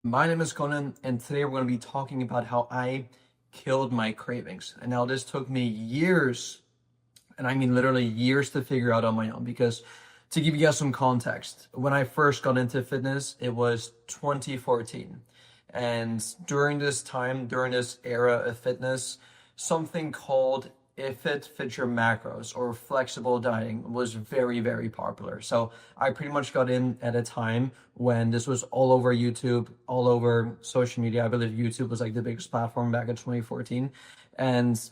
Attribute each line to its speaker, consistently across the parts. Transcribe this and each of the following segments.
Speaker 1: My name is Conan, and today we're going to be talking about how I killed my cravings. And now this took me years, and I mean literally years to figure out on my own. Because to give you guys some context, when I first got into fitness, it was 2014. And during this time, during this era of fitness, something called if it fits your macros or flexible dieting was very, very popular. So I pretty much got in at a time when this was all over YouTube, all over social media. I believe YouTube was like the biggest platform back in 2014. And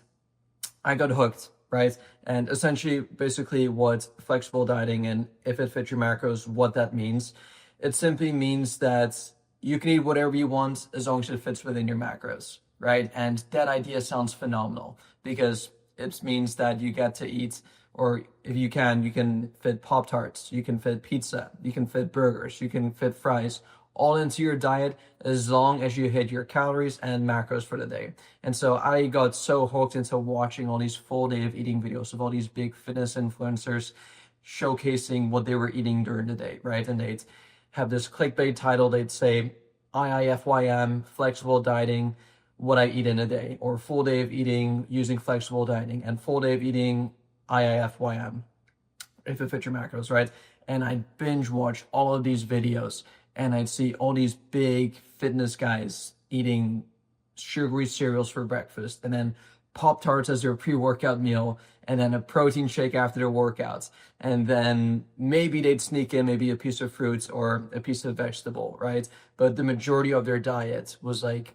Speaker 1: I got hooked, right? And essentially, basically, what flexible dieting and if it fits your macros, what that means, it simply means that you can eat whatever you want as long as it fits within your macros, right? And that idea sounds phenomenal because it means that you get to eat, or if you can fit Pop Tarts, you can fit pizza, you can fit burgers, you can fit fries, all into your diet as long as you hit your calories and macros for the day. And so I got so hooked into watching all these full day of eating videos of all these big fitness influencers showcasing what they were eating during the day, right? And they'd have this clickbait title, they'd say IIFYM, flexible dieting, what I eat in a day, or full day of eating using flexible dieting, and full day of eating IIFYM, if it fits your macros, right? And I binge watch all of these videos, and I'd see all these big fitness guys eating sugary cereals for breakfast, and then Pop Tarts as their pre-workout meal, and then a protein shake after their workouts. And then maybe they'd sneak in maybe a piece of fruit or a piece of vegetable, right? But the majority of their diet was like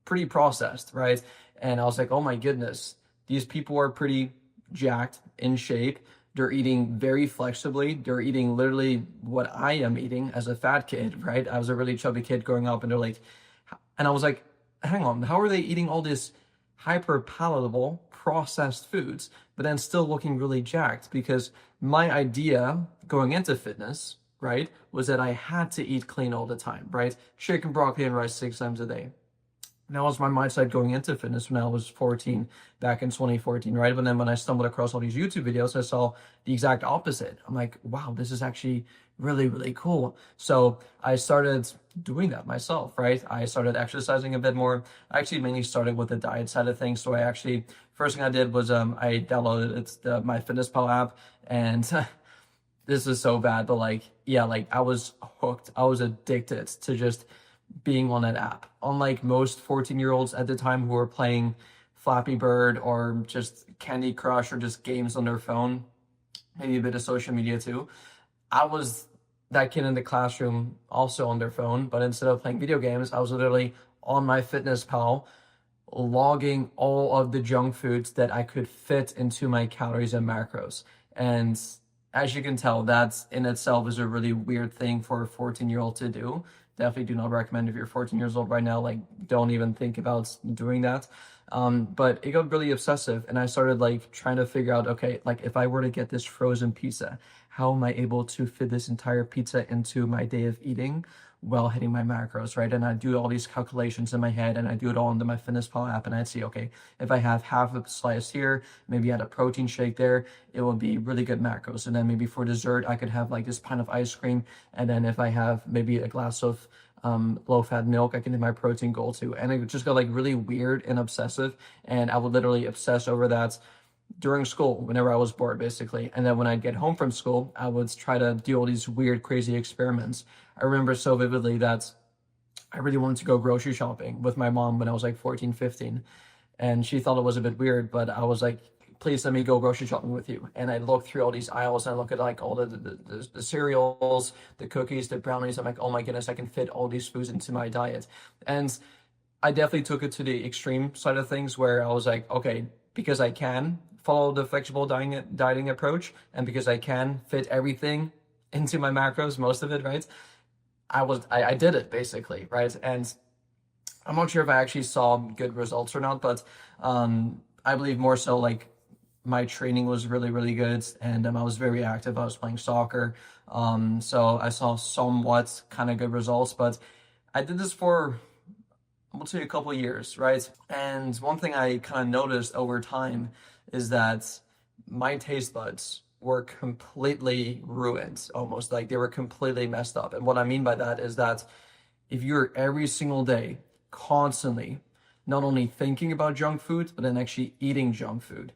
Speaker 1: pretty processed, right? And I was like, oh my goodness, these people are pretty jacked, in shape. They're eating very flexibly. They're eating literally what I am eating as a fat kid, right? I was a really chubby kid growing up, and they're like, and I was like, hang on, how are they eating all this hyper palatable processed foods, but then still looking really jacked? Because my idea going into fitness, right, was that I had to eat clean all the time, right? Chicken, broccoli, and rice 6 times a day. That was my mindset going into fitness when I was 14, back in 2014, right? But then when I stumbled across all these YouTube videos, I saw the exact opposite. I'm like, wow, this is actually really, really cool. So I started doing that myself, right? I started exercising a bit more. I actually mainly started with the diet side of things. So I actually, first thing I did was I downloaded my MyFitnessPal app, and this is so bad, but like, yeah, like I was hooked. I was addicted to just being on that app. Unlike most 14-year-olds at the time who were playing Flappy Bird or just Candy Crush or just games on their phone, maybe a bit of social media too, I was that kid in the classroom also on their phone, but instead of playing video games, I was literally on my Fitness Pal logging all of the junk foods that I could fit into my calories and macros. And as you can tell, that in itself is a really weird thing for a 14-year-old to do. Definitely do not recommend if you're 14 years old right now, like don't even think about doing that. But it got really obsessive, and I started like trying to figure out, okay, like if I were to get this frozen pizza, how am I able to fit this entire pizza into my day of eating while hitting my macros, right? And I do all these calculations in my head, and I do it all into my MyFitnessPal app, and I'd see, okay, if I have half a slice here, maybe add a protein shake there, it will be really good macros. And then maybe for dessert, I could have like this pint of ice cream, and then if I have maybe a glass of low-fat milk, I can hit my protein goal too. And it just got like really weird and obsessive, and I would literally obsess over that during school whenever I was bored, basically. And then when I'd get home from school, I would try to do all these weird, crazy experiments. I remember so vividly that I really wanted to go grocery shopping with my mom when I was like 14, 15. And she thought it was a bit weird, but I was like, please let me go grocery shopping with you. And I look through all these aisles, and I look at like all the cereals, the cookies, the brownies. I'm like, oh my goodness, I can fit all these foods into my diet. And I definitely took it to the extreme side of things where I was like, okay, because I can follow the flexible dieting approach, and because I can fit everything into my macros, most of it, right? I did it basically, right? And I'm not sure if I actually saw good results or not, but I believe more so like my training was really, really good, and I was very active. I was playing soccer, so I saw somewhat kind of good results. But I did this for, we'll say, a couple of years, right? And one thing I kind of noticed over time is that my taste buds were completely ruined, almost like they were completely messed up. And what I mean by that is that if you're every single day constantly not only thinking about junk food, but then actually eating junk food,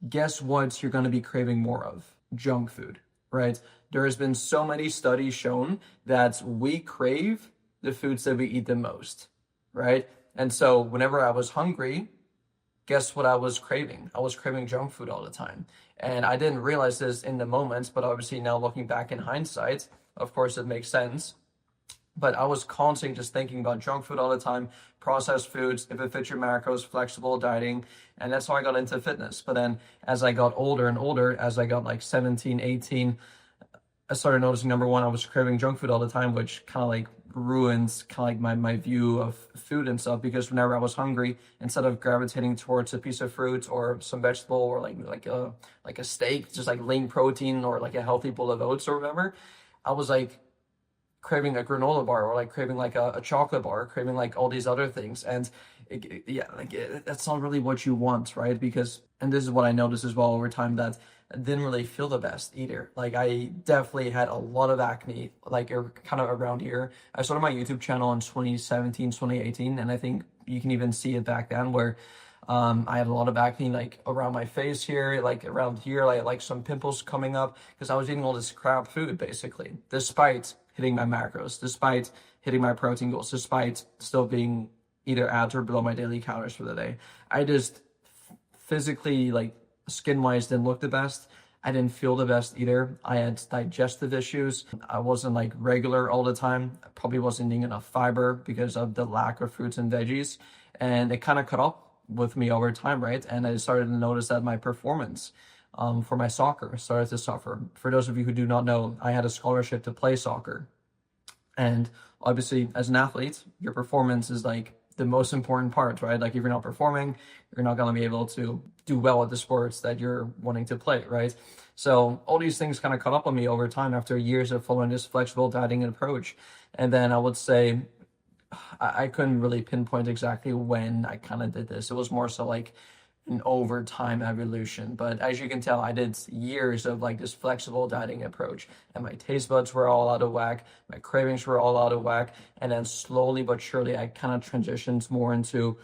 Speaker 1: guess what you're going to be craving more of? Junk food, right? There has been so many studies shown that we crave the foods that we eat the most, right? And so whenever I was hungry, guess what I was craving? I was craving junk food all the time. And I didn't realize this in the moment, but obviously now looking back in hindsight, of course it makes sense. But I was constantly just thinking about junk food all the time, processed foods, if it fits your macros, flexible dieting. And that's how I got into fitness. But then as I got older and older, as I got like 17, 18, I started noticing, number one, I was craving junk food all the time, which kind of like ruins kind of like my view of food and stuff, because whenever I was hungry, instead of gravitating towards a piece of fruit or some vegetable or like a steak, just like lean protein or like a healthy bowl of oats or whatever, I was like craving a granola bar or like craving like a chocolate bar, craving like all these other things. And that's not really what you want, right? Because, and this is what I noticed as well over time, that I didn't really feel the best either. Like I definitely had a lot of acne, like kind of around here. I started my YouTube channel in 2017, 2018, and I think you can even see it back then where I had a lot of acne like around my face here, like around here, like some pimples coming up because I was eating all this crap food basically, despite hitting my macros, despite hitting my protein goals, despite still being either at or below my daily calories for the day. I just physically, like skin-wise, didn't look the best. I didn't feel the best either. I had digestive issues. I wasn't like regular all the time. I probably wasn't eating enough fiber because of the lack of fruits and veggies. And it kind of caught up with me over time, right? And I started to notice that my performance for my soccer started to suffer. For those of you who do not know, I had a scholarship to play soccer. And obviously, as an athlete, your performance is like the most important part, right? Like if you're not performing, you're not going to be able to do well at the sports that you're wanting to play, right? So all these things kind of caught up on me over time after years of following this flexible dieting approach. And then I would say I couldn't really pinpoint exactly when I kind of did this. It was more so like an over time evolution. But as you can tell, I did years of like this flexible dieting approach, and my taste buds were all out of whack. My cravings were all out of whack. And then slowly but surely, I kind of transitioned more into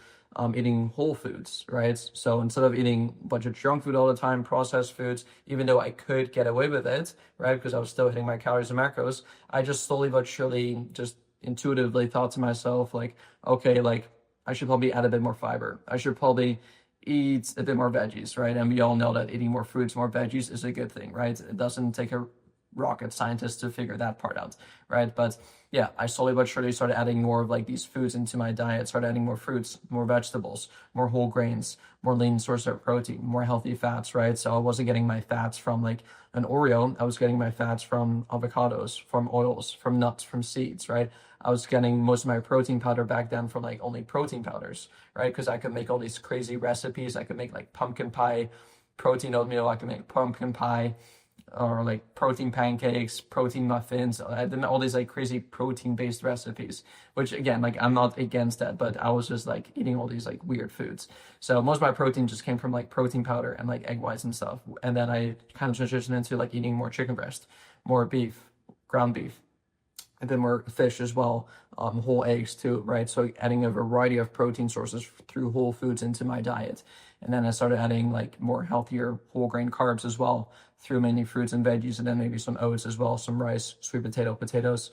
Speaker 1: eating whole foods, right? So instead of eating a bunch of junk food all the time, processed foods, even though I could get away with it, right? Because I was still hitting my calories and macros, I just slowly but surely just intuitively thought to myself, like, okay, like I should probably add a bit more fiber. I should probably eat a bit more veggies, right? And we all know that eating more fruits, more veggies is a good thing, right? It doesn't take a rocket scientist to figure that part out, right? But yeah, I slowly but surely started adding more of like these foods into my diet, started adding more fruits, more vegetables, more whole grains, more lean source of protein, more healthy fats, right? So I wasn't getting my fats from like an Oreo. I was getting my fats from avocados, from oils, from nuts, from seeds, right? I was getting most of my protein powder back then from like only protein powders, right? Because I could make all these crazy recipes. I could make like pumpkin pie, protein oatmeal. I could make pumpkin pie or like protein pancakes, protein muffins. I did all these like crazy protein-based recipes, which again, like I'm not against that, but I was just like eating all these like weird foods. So most of my protein just came from like protein powder and like egg whites and stuff. And then I kind of transitioned into like eating more chicken breast, more beef, ground beef, and then more fish as well, whole eggs too, right? So adding a variety of protein sources through whole foods into my diet. And then I started adding like more healthier whole grain carbs as well through mainly fruits and veggies, and then maybe some oats as well, some rice, sweet potato, potatoes.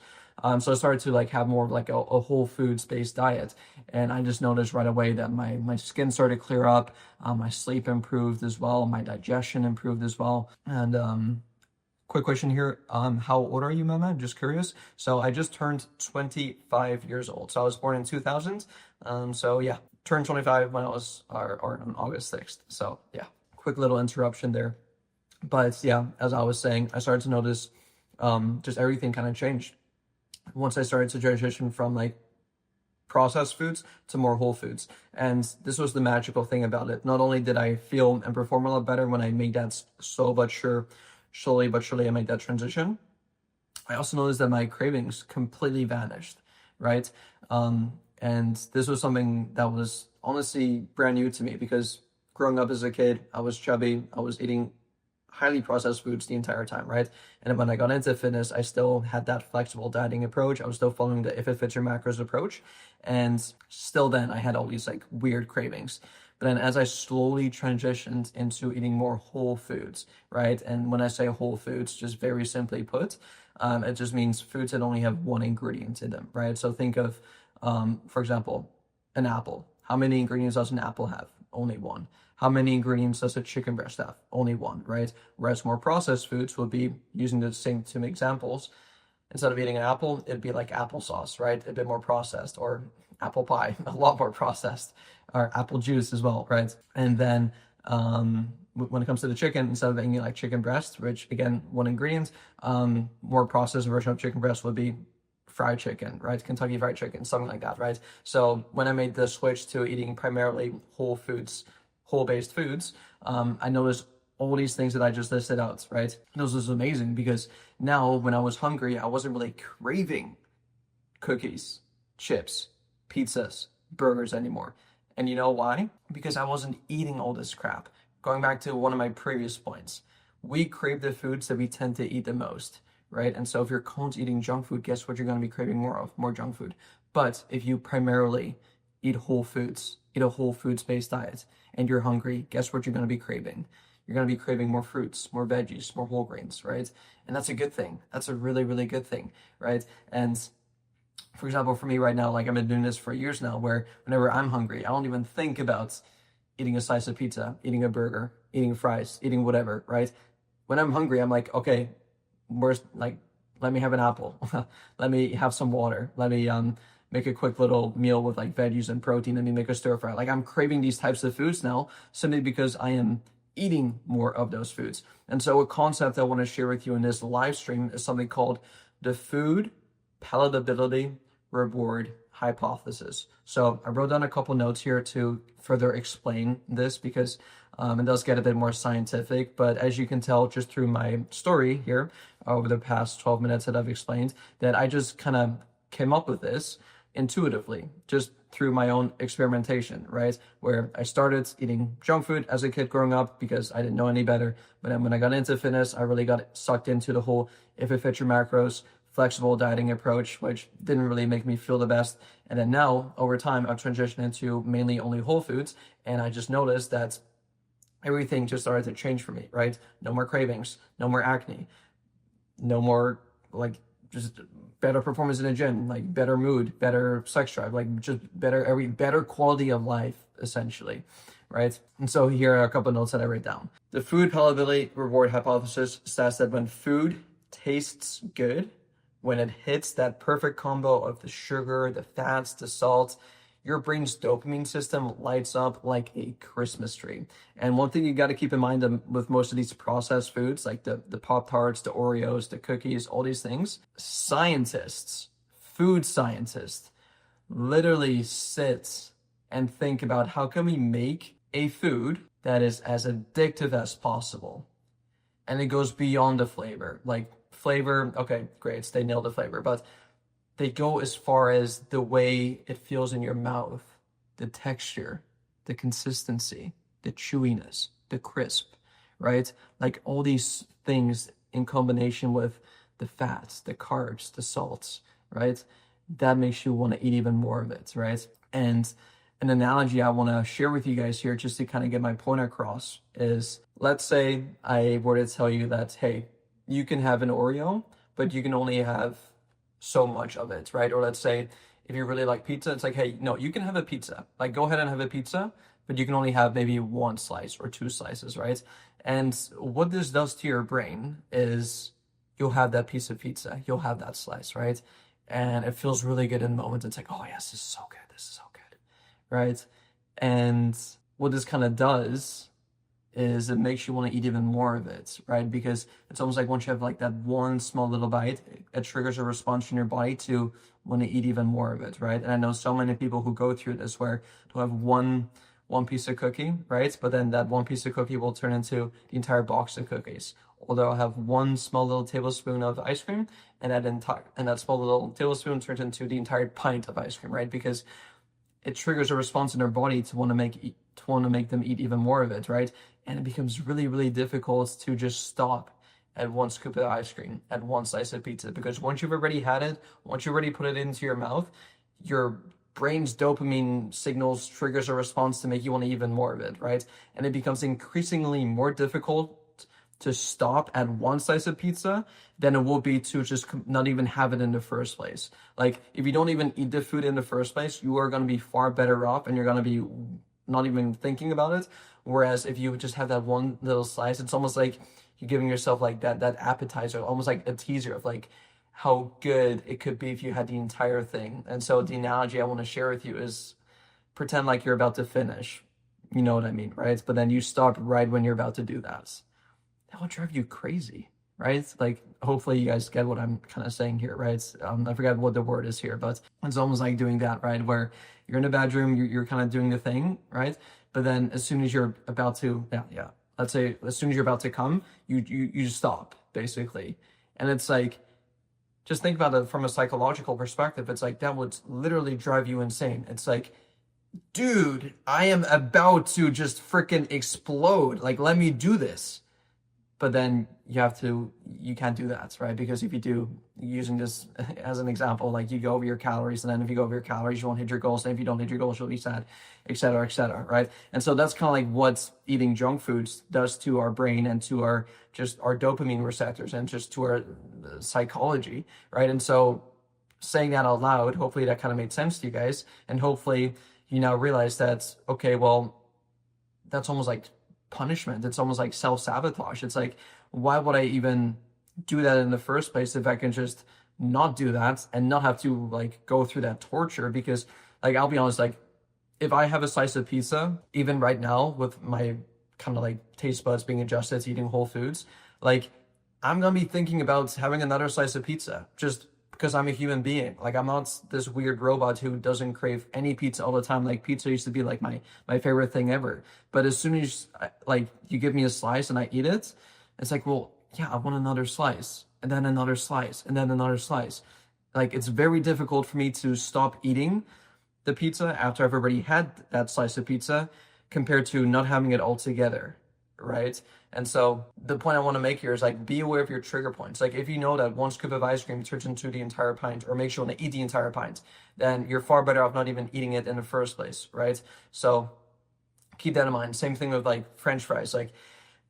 Speaker 1: So I started to like have more of like a whole foods based diet. And I just noticed right away that my skin started to clear up, my sleep improved as well, my digestion improved as well. And quick question here. How old are you, Mama? Just curious. So I just turned 25 years old. So I was born in 2000. So yeah, turned 25 when I was, or on August 6th. So yeah, quick little interruption there. But yeah, as I was saying, I started to notice just everything kind of changed once I started to transition from like processed foods to more whole foods. And this was the magical thing about it. Not only did I feel and perform a lot better when I made that slowly but surely I made that transition, I also noticed that my cravings completely vanished, right? And this was something that was honestly brand new to me because growing up as a kid, I was chubby. I was eating highly processed foods the entire time, right? And when I got into fitness, I still had that flexible dieting approach. I was still following the if it fits your macros approach. And still then I had all these like weird cravings. But then as I slowly transitioned into eating more whole foods, right? And when I say whole foods, just very simply put, it just means foods that only have one ingredient in them, right? So think of, for example, an apple. How many ingredients does an apple have? Only one. How many ingredients does a chicken breast have? Only one, right? Whereas more processed foods would be, using the same two examples, instead of eating an apple, it'd be like applesauce, right? A bit more processed, or apple pie, a lot more processed, or apple juice as well, right? And then when it comes to the chicken, instead of eating like chicken breast, which again, one ingredient, more processed version of chicken breast would be fried chicken, right? Kentucky Fried Chicken, something like that, right? So when I made the switch to eating primarily whole foods, whole-based foods, I noticed all these things that I just listed out, right? And this was amazing because now when I was hungry, I wasn't really craving cookies, chips, pizzas, burgers anymore. And you know why? Because I wasn't eating all this crap. Going back to one of my previous points, we crave the foods that we tend to eat the most, right? And so if you're constantly eating junk food, guess what you're going to be craving more of? More junk food. But if you primarily eat whole foods, eat a whole foods-based diet, and you're hungry, guess what you're going to be craving? You're going to be craving more fruits, more veggies, more whole grains, right? And that's a good thing. That's a really, really good thing, right? And for example, for me right now, like I've been doing this for years now, where whenever I'm hungry, I don't even think about eating a slice of pizza, eating a burger, eating fries, eating whatever, right? When I'm hungry, I'm like, okay, where's like, let me have an apple. Let me have some water. Let me make a quick little meal with like veggies and protein. Let me make a stir fry. Like I'm craving these types of foods now simply because I am eating more of those foods. And so a concept I want to share with you in this live stream is something called the food palatability reward hypothesis. So I wrote down a couple notes here to further explain this because it does get a bit more scientific, but as you can tell just through my story here over the past 12 minutes that I've explained, that I just kind of came up with this intuitively, just through my own experimentation, right? Where I started eating junk food as a kid growing up because I didn't know any better. But then when I got into fitness, I really got sucked into the whole if it fits your macros, flexible dieting approach, which didn't really make me feel the best. And then now, over time, I've transitioned into mainly only whole foods. And I just noticed that everything just started to change for me, right? No more cravings, no more acne, no more like just better performance in the gym, like better mood, better sex drive, like just better quality of life, essentially, right? And so here are a couple of notes that I write down. The food palatability reward hypothesis says that when food tastes good, when it hits that perfect combo of the sugar, the fats, the salt, your brain's dopamine system lights up like a Christmas tree. And one thing you got to keep in mind with most of these processed foods, like the Pop-Tarts, the Oreos, the cookies, all these things, scientists, food scientists, literally sit and think about how can we make a food that is as addictive as possible. And it goes beyond the flavor. Like flavor, okay, great, they nailed the flavor, but they go as far as the way it feels in your mouth, the texture, the consistency, the chewiness, the crisp, right? Like all these things in combination with the fats, the carbs, the salts, right? That makes you want to eat even more of it, right? And an analogy I want to share with you guys here, just to kind of get my point across, is let's say I were to tell you that, hey, you can have an Oreo, but you can only have so much of it, right? Or let's say if you really like pizza, it's like, hey, no, you can have a pizza. Like go ahead and have a pizza, but you can only have maybe one slice or two slices, right? And what this does to your brain is you'll have that piece of pizza, you'll have that slice, right? And it feels really good in the moment. It's like, oh yes, this is so good, this is so good, right? And what this kind of does is it makes you want to eat even more of it, right? Because it's almost like once you have like that one small little bite, it triggers a response in your body to want to eat even more of it, right? And I know so many people who go through this where they'll have one piece of cookie, right? But then that one piece of cookie will turn into the entire box of cookies. Or they'll have one small little tablespoon of ice cream, and that small little tablespoon turns into the entire pint of ice cream, right? Because it triggers a response in their body to want to make them eat even more of it, right? And it becomes really, really difficult to just stop at one scoop of ice cream, at one slice of pizza, because once you've already had it, once you already put it into your mouth, your brain's dopamine signals triggers a response to make you want to eat even more of it, right? And it becomes increasingly more difficult to stop at one slice of pizza than it will be to just not even have it in the first place. Like, if you don't even eat the food in the first place, you are going to be far better off, and you're going to be not even thinking about it. Whereas if you just have that one little slice, it's almost like you're giving yourself like that appetizer, almost like a teaser of like how good it could be if you had the entire thing. And so the analogy I want to share with you is, pretend like you're about to finish. You know what I mean, right? But then you stop right when you're about to do that. That will drive you crazy, right? Like, hopefully you guys get what I'm kind of saying here, right? I forgot what the word is here, but it's almost like doing that, right? Where you're in the bedroom, you're kind of doing the thing, right? But then as soon as you're about to, let's say as soon as you're about to come, you just stop, basically. And it's like, just think about it from a psychological perspective. It's like, that would literally drive you insane. It's like, dude, I am about to just freaking explode. Like, let me do this. But then you can't do that, right? Because if you do, using this as an example, like, you go over your calories, and then if you go over your calories, you won't hit your goals. And if you don't hit your goals, you'll be sad, et cetera, right? And so that's kind of like what eating junk foods does to our brain and to our dopamine receptors and just to our psychology, right? And so saying that out loud, hopefully that kind of made sense to you guys. And hopefully you now realize that, okay, well, that's almost like punishment. It's almost like self-sabotage. It's like, why would I even do that in the first place if I can just not do that and not have to like go through that torture? Because, like, I'll be honest, like, if I have a slice of pizza, even right now with my kind of like taste buds being adjusted to eating whole foods, like, I'm gonna be thinking about having another slice of pizza just because I'm a human being. Like, I'm not this weird robot who doesn't crave any pizza all the time. Like, pizza used to be like my favorite thing ever. But as soon as like you give me a slice and I eat it, it's like, well, yeah, I want another slice, and then another slice, and then another slice. Like, it's very difficult for me to stop eating the pizza after I've already had that slice of pizza compared to not having it all together, right? And so the point I want to make here is, like, be aware of your trigger points. Like, if you know that one scoop of ice cream turns into the entire pint, or makes you want to eat the entire pint, then you're far better off not even eating it in the first place, right? So keep that in mind. Same thing with like French fries. Like,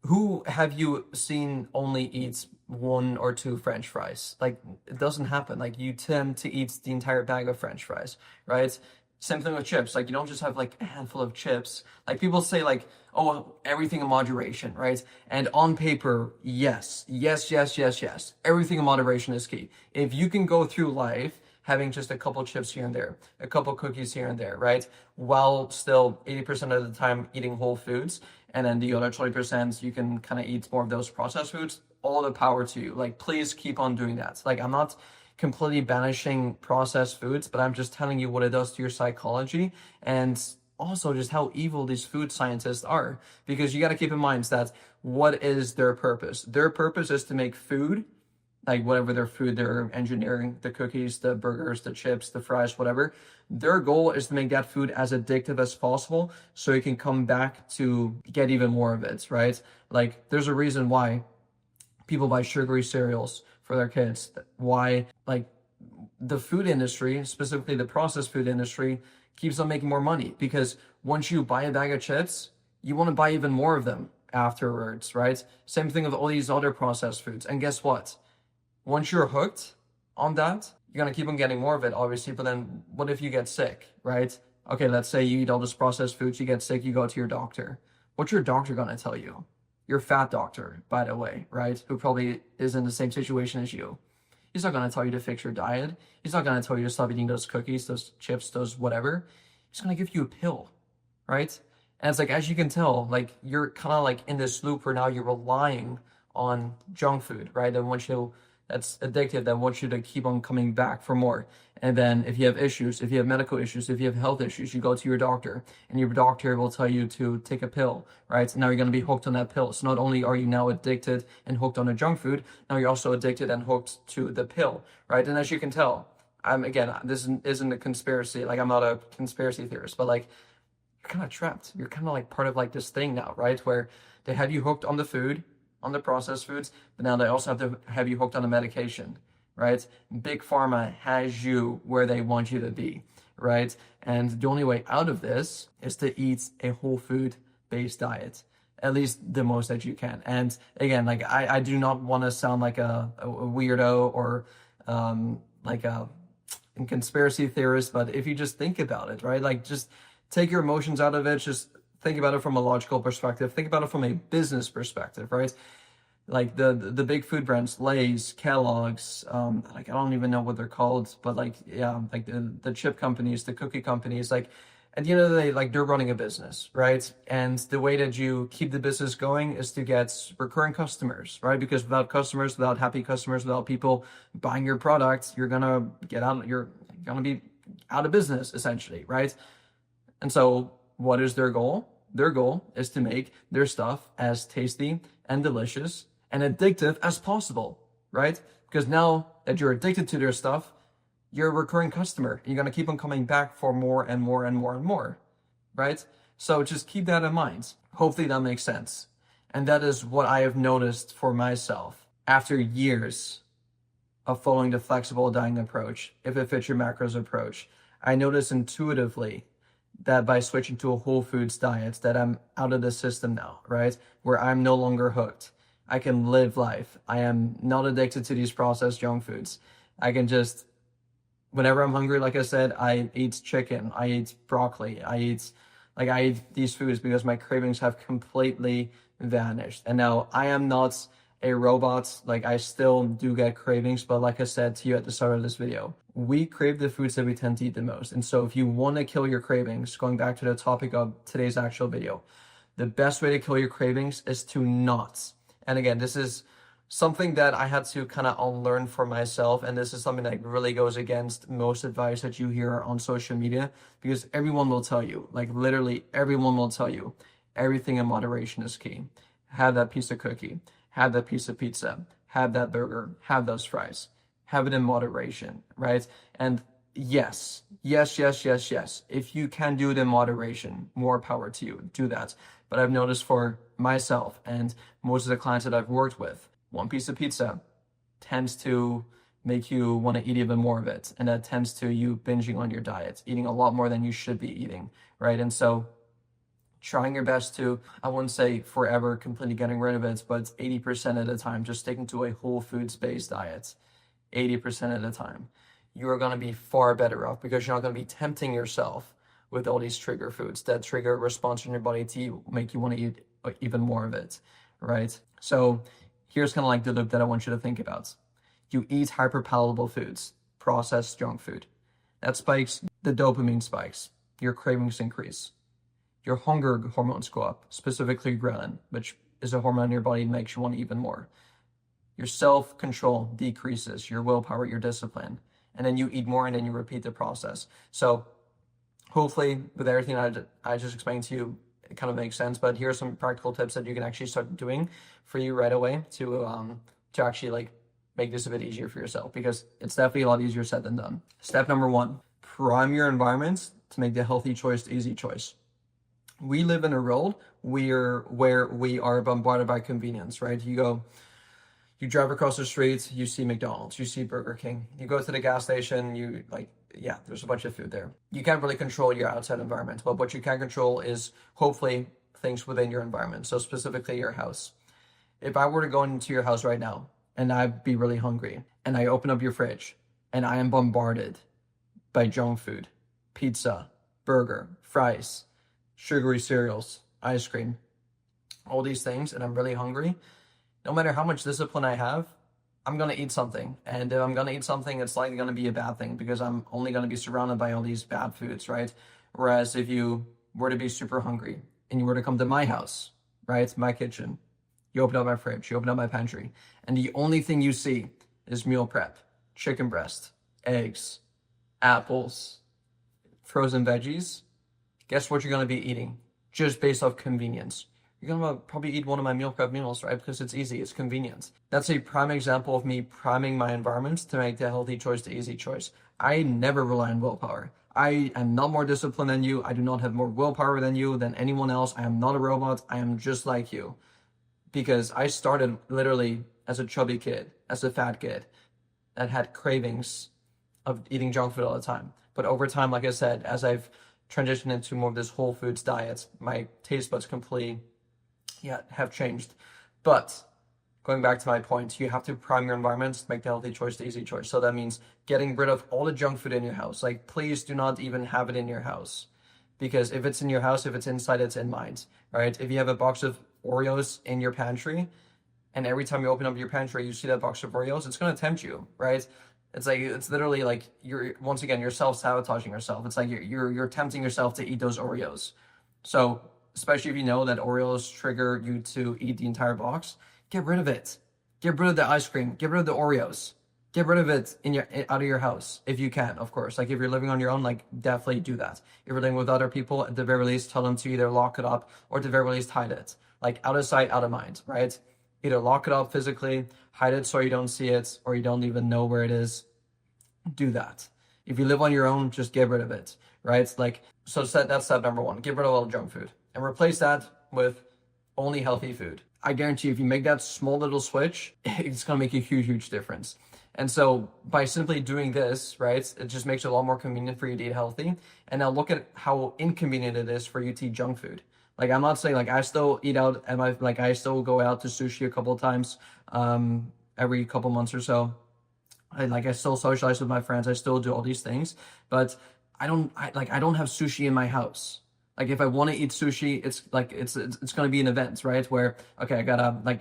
Speaker 1: who have you seen only eat one or two French fries? Like, it doesn't happen. Like, you tend to eat the entire bag of French fries, right? Same thing with chips. Like, you don't just have like a handful of chips. Like, people say like, oh, everything in moderation, right? And on paper, yes. Everything in moderation is key. If you can go through life having just a couple chips here and there, a couple cookies here and there, right? While still 80% of the time eating whole foods, and then the other 20% you can kind of eat more of those processed foods, all the power to you. Like, please keep on doing that. Like, I'm not completely banishing processed foods, but I'm just telling you what it does to your psychology, and also just how evil these food scientists are. Because you got to keep in mind that, what is their purpose? Their purpose is to make food, like whatever their food they're engineering, the cookies, the burgers, the chips, the fries, whatever. Their goal is to make that food as addictive as possible so you can come back to get even more of it, right? Like, there's a reason why people buy sugary cereals for their kids. Why, like, the food industry, specifically the processed food industry, keeps on making more money, because once you buy a bag of chips, you want to buy even more of them afterwards, right? Same thing with all these other processed foods. And guess what? Once you're hooked on that, you're going to keep on getting more of it, obviously. But then what if you get sick, right? Okay, let's say you eat all this processed foods, you get sick, you go to your doctor. What's your doctor going to tell you? Your fat doctor, by the way, right? Who probably is in the same situation as you. He's not going to tell you to fix your diet. He's not going to tell you to stop eating those cookies, those chips, those whatever. He's going to give you a pill, right? And it's like, as you can tell, like, you're kind of like in this loop where now you're relying on junk food, right? And once that's addictive, that wants you to keep on coming back for more. And then if you have issues, if you have medical issues, if you have health issues, you go to your doctor, and your doctor will tell you to take a pill, right? Now you're going to be hooked on that pill. So not only are you now addicted and hooked on the junk food, now you're also addicted and hooked to the pill, right? And as you can tell, again, this isn't a conspiracy. Like, I'm not a conspiracy theorist, but like, you're kind of trapped. You're kind of like part of like this thing now, right? Where they have you hooked on the food, on the processed foods, but now they also have to have you hooked on the medication, right? Big Pharma has you where they want you to be, right? And the only way out of this is to eat a whole food based diet, at least the most that you can. And again, like I do not want to sound like a weirdo or like a conspiracy theorist, but if you just think about it, right? Like just take your emotions out of it, just think about it from a logical perspective, think about it from a business perspective, right? Like the big food brands, Lay's, Kellogg's, like I don't even know what they're called, but like yeah, like the chip companies, the cookie companies, like at the end of the day, like they're running a business, right? And the way that you keep the business going is to get recurring customers, right? Because without customers, without happy customers, without people buying your products, you're gonna you're gonna be out of business essentially, right? And so what is their goal? Their goal is to make their stuff as tasty and delicious and addictive as possible, right? Because now that you're addicted to their stuff, you're a recurring customer. You're going to keep on coming back for more and more and more and more, right? So just keep that in mind. Hopefully that makes sense. And that is what I have noticed for myself after years of following the flexible dieting approach, if it fits your macros approach. I notice intuitively that by switching to a whole foods diet, that I'm out of the system now, right? Where I'm no longer hooked. I can live life. I am not addicted to these processed junk foods. I can just, whenever I'm hungry, like I said, I eat chicken, I eat broccoli, I eat these foods because my cravings have completely vanished. And now I am not a robot. Like I still do get cravings, but like I said to you at the start of this video, we crave the foods that we tend to eat the most. And so if you want to kill your cravings, going back to the topic of today's actual video, the best way to kill your cravings is to not. And again, this is something that I had to kind of unlearn for myself. And this is something that really goes against most advice that you hear on social media, because everyone will tell you, like literally everyone will tell you, everything in moderation is key. Have that piece of cookie, have that piece of pizza, have that burger, have those fries, have it in moderation, right? And yes. If you can do it in moderation, more power to you, do that. But I've noticed for myself and most of the clients that I've worked with, one piece of pizza tends to make you want to eat even more of it. And that tends to you binging on your diet, eating a lot more than you should be eating, right? And so trying your best to, I wouldn't say forever completely getting rid of it, but 80% of the time, just sticking to a whole foods-based diet, 80% of the time, you are going to be far better off because you're not going to be tempting yourself with all these trigger foods that trigger a response in your body to make you want to eat even more of it, right? So here's kind of like the loop that I want you to think about. You eat hyperpalatable foods, processed junk food. That spikes, the dopamine spikes, your cravings increase, your hunger hormones go up, specifically ghrelin, which is a hormone in your body that makes you want to eat even more. Your self-control decreases, your willpower, your discipline, and then you eat more and then you repeat the process. So hopefully with everything I just explained to you, it kind of makes sense, but here are some practical tips that you can actually start doing for you right away to actually like make this a bit easier for yourself, because it's definitely a lot easier said than done. Step number 1, prime your environments to make the healthy choice the easy choice. We live in a world where we are bombarded by convenience, right? You drive across the street, you see McDonald's, you see Burger King. You go to the gas station, there's a bunch of food there. You can't really control your outside environment, but what you can control is hopefully things within your environment. So specifically your house. If I were to go into your house right now and I'd be really hungry and I open up your fridge and I am bombarded by junk food, pizza, burger, fries, sugary cereals, ice cream, all these things, and I'm really hungry, no matter how much discipline I have, I'm going to eat something. And if I'm going to eat something, it's likely going to be a bad thing because I'm only going to be surrounded by all these bad foods, right? Whereas if you were to be super hungry and you were to come to my house, right, my kitchen, you open up my fridge, you open up my pantry, and the only thing you see is meal prep, chicken breast, eggs, apples, frozen veggies, guess what you're going to be eating just based off convenience? You're going to probably eat one of my meal prep meals, right? Because it's easy, it's convenient. That's a prime example of me priming my environment to make the healthy choice the easy choice. I never rely on willpower. I am not more disciplined than you. I do not have more willpower than you, than anyone else. I am not a robot. I am just like you. Because I started literally as a chubby kid, as a fat kid that had cravings of eating junk food all the time. But over time, like I said, as I've transitioned into more of this whole foods diet, my taste buds completely, have changed. But going back to my point, you have to prime your environment to make the healthy choice the easy choice. So that means getting rid of all the junk food in your house. Like, please do not even have it in your house. Because if it's in your house, if it's inside, it's in mind, right? If you have a box of Oreos in your pantry, and every time you open up your pantry, you see that box of Oreos, it's going to tempt you, right? It's like, it's literally like once again, you're self-sabotaging yourself. It's like you're tempting yourself to eat those Oreos. So, especially if you know that Oreos trigger you to eat the entire box, get rid of it. Get rid of the ice cream. Get rid of the Oreos. Get rid of it out of your house if you can, of course. Like, if you're living on your own, like, definitely do that. If you're living with other people, at the very least, tell them to either lock it up or at the very least hide it. Like, out of sight, out of mind, right? Either lock it up physically, hide it so you don't see it, or you don't even know where it is. Do that. If you live on your own, just get rid of it, right? Like, so that's step number one. Get rid of all the junk food and replace that with only healthy food. I guarantee if you make that small little switch, it's going to make a huge, huge difference. And so by simply doing this, right, it just makes it a lot more convenient for you to eat healthy. And now look at how inconvenient it is for you to eat junk food. Like, I'm not saying, like, I still eat out and I still go out to sushi a couple of times every couple months or so. I still socialize with my friends. I still do all these things, but I don't have sushi in my house. Like, if I want to eat sushi, it's going to be an event, right? Where, okay, I gotta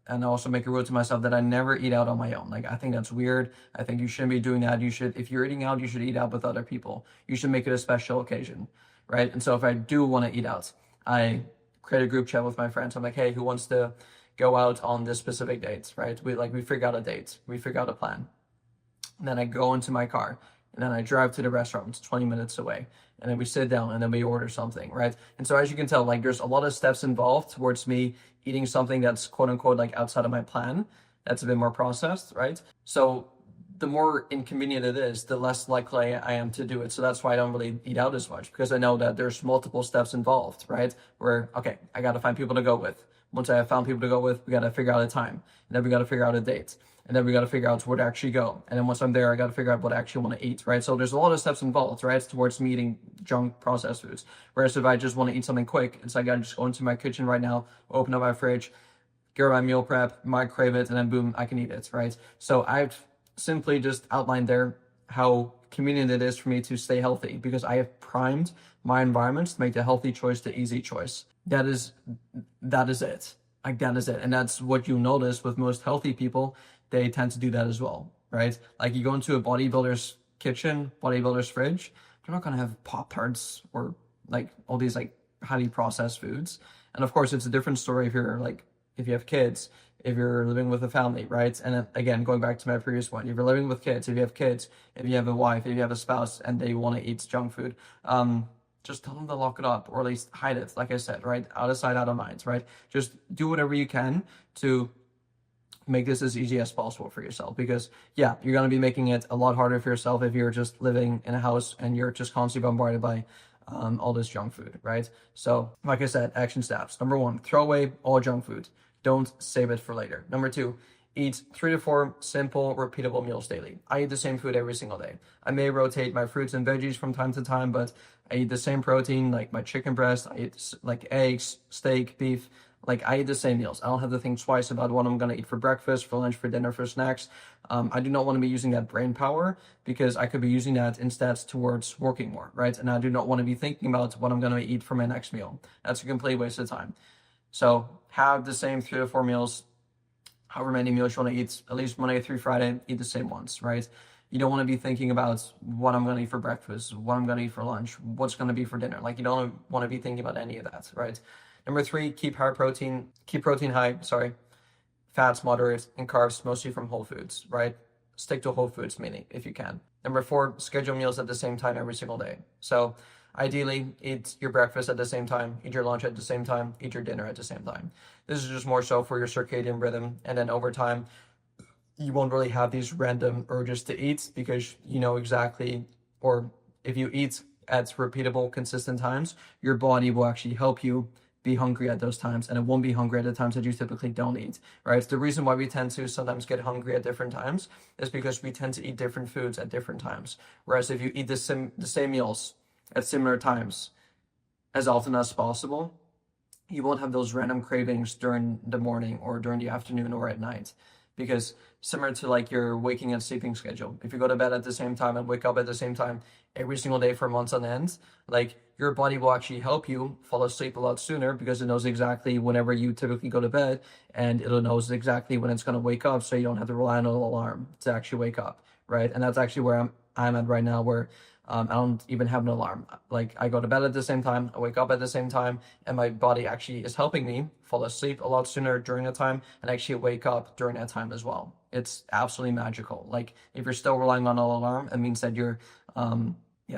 Speaker 1: and I also make a rule to myself that I never eat out on my own. Like, I think that's weird. I think you shouldn't be doing that. If you're eating out, you should eat out with other people. You should make it a special occasion, right? And so if I do want to eat out, I create a group chat with my friends. I'm like, hey, who wants to go out on this specific date, right? We figure out a date. We figure out a plan. And then I go into my car and then I drive to the restaurant. It's 20 minutes away. And then we sit down and then we order something, right? And so as you can tell, like, there's a lot of steps involved towards me eating something that's quote unquote like outside of my plan. That's a bit more processed, right? So the more inconvenient it is, the less likely I am to do it. So that's why I don't really eat out as much, because I know that there's multiple steps involved, right? Where, okay, I got to find people to go with. Once I have found people to go with, we got to figure out a time. And then we got to figure out a date. And then we got to figure out where to actually go. And then once I'm there, I got to figure out what I actually want to eat, right? So there's a lot of steps involved, right, towards me eating junk processed foods. Whereas if I just want to eat something quick, it's like I just go into my kitchen right now, open up my fridge, get my meal prep, microwave it, and then boom, I can eat it, right? So I've simply just outlined there how convenient it is for me to stay healthy, because I have primed my environment to make the healthy choice the easy choice. That is it. Like, that is it. And that's what you notice with most healthy people. They tend to do that as well, right? Like, you go into a bodybuilder's kitchen, bodybuilder's fridge, they're not going to have Pop-Tarts or like all these like highly processed foods. And of course, it's a different story if you have kids, if you're living with a family, right? And again, going back to my previous point, if you're living with kids, if you have kids, if you have a wife, if you have a spouse and they want to eat junk food, just tell them to lock it up, or at least hide it, like I said, right? Out of sight, out of mind, right? Just do whatever you can to make this as easy as possible for yourself, because you're going to be making it a lot harder for yourself if you're just living in a house and you're just constantly bombarded by all this junk food, right? So like I said, action steps. Number one, throw away all junk food. Don't save it for later. Number two, eat 3 to 4 simple, repeatable meals daily. I eat the same food every single day. I may rotate my fruits and veggies from time to time, but I eat the same protein, like my chicken breast. I eat like eggs, steak, beef. Like, I eat the same meals. I don't have to think twice about what I'm going to eat for breakfast, for lunch, for dinner, for snacks. I do not want to be using that brain power, because I could be using that instead towards working more, right? And I do not want to be thinking about what I'm going to eat for my next meal. That's a complete waste of time. So have the same 3 to 4 meals, however many meals you want to eat, at least Monday through Friday, eat the same ones, right? You don't want to be thinking about what I'm going to eat for breakfast, what I'm going to eat for lunch, what's going to be for dinner. Like, you don't want to be thinking about any of that, right? Number 3, keep protein high, fats moderate, and carbs mostly from whole foods, right? Stick to whole foods, meaning, if you can. Number 4, schedule meals at the same time every single day. So ideally, eat your breakfast at the same time, eat your lunch at the same time, eat your dinner at the same time. This is just more so for your circadian rhythm. And then over time, you won't really have these random urges to eat because you know exactly, or if you eat at repeatable, consistent times, your body will actually help you be hungry at those times, and it won't be hungry at the times that you typically don't eat, right? The reason why we tend to sometimes get hungry at different times is because we tend to eat different foods at different times. Whereas if you eat the same meals at similar times as often as possible, you won't have those random cravings during the morning or during the afternoon or at night. Because similar to like your waking and sleeping schedule, if you go to bed at the same time and wake up at the same time every single day for months on end, like your body will actually help you fall asleep a lot sooner because it knows exactly whenever you typically go to bed, and it'll knows exactly when it's going to wake up, so you don't have to rely on an alarm to actually wake up, right? And that's actually where I'm at right now, where I don't even have an alarm. Like I go to bed at the same time, I wake up at the same time, and my body actually is helping me fall asleep a lot sooner during that time and actually wake up during that time as well. It's absolutely magical. Like if you're still relying on an alarm, it means that your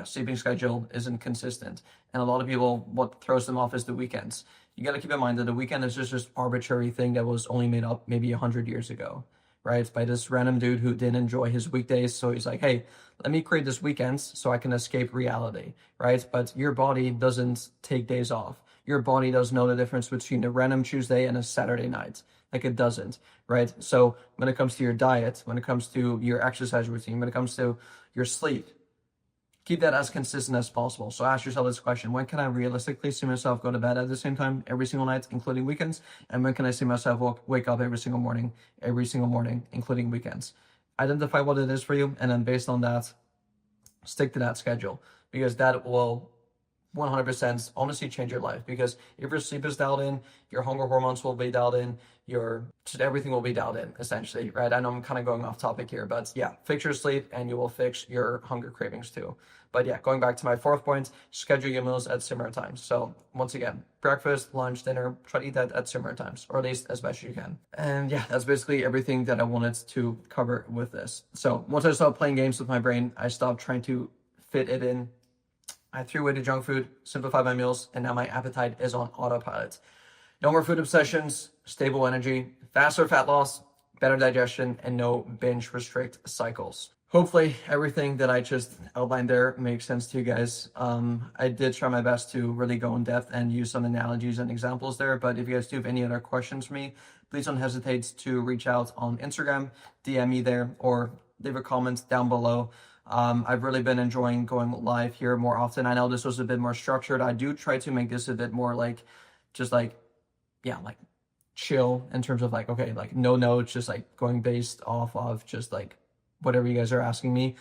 Speaker 1: sleeping schedule isn't consistent. And a lot of people, what throws them off is the weekends. You got to keep in mind that the weekend is just this arbitrary thing that was only made up maybe 100 years ago, right? By this random dude who didn't enjoy his weekdays. So he's like, hey, let me create this weekends so I can escape reality, right? But your body doesn't take days off. Your body doesn't know the difference between a random Tuesday and a Saturday night. Like it doesn't, right? So when it comes to your diet, when it comes to your exercise routine, when it comes to your sleep, keep that as consistent as possible. So ask yourself this question: when can I realistically see myself go to bed at the same time every single night, including weekends? And when can I see myself wake up every single morning, including weekends? Identify what it is for you, and then based on that, stick to that schedule, because that will 100% honestly change your life. Because if your sleep is dialed in, your hunger hormones will be dialed in, everything will be dialed in, essentially, right? I know I'm kind of going off topic here, but yeah, fix your sleep and you will fix your hunger cravings too. But yeah, going back to my fourth point, schedule your meals at similar times. So once again, breakfast, lunch, dinner, try to eat that at similar times, or at least as best you can. And yeah, that's basically everything that I wanted to cover with this. So once I stopped playing games with my brain, I stopped trying to fit it in. I threw away the junk food, simplified my meals, and now my appetite is on autopilot. No more food obsessions, stable energy, faster fat loss, better digestion, and no binge restrict cycles. Hopefully everything that I just outlined there makes sense to you guys. I did try my best to really go in depth and use some analogies and examples there, but if you guys do have any other questions for me, please don't hesitate to reach out on Instagram, DM me there, or leave a comment down below. I've really been enjoying going live here more often. I know this was a bit more structured. I do try to make this a bit more like, just like, yeah, like chill in terms of like, okay, like no notes, just like going based off of just like whatever you guys are asking me.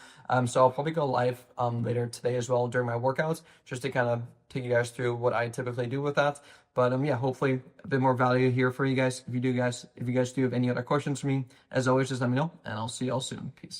Speaker 1: So I'll probably go live later today as well during my workouts, just to kind of take you guys through what I typically do with that. But yeah, hopefully a bit more value here for you guys. If you guys do have any other questions for me, as always, just let me know, and I'll see y'all soon. Peace.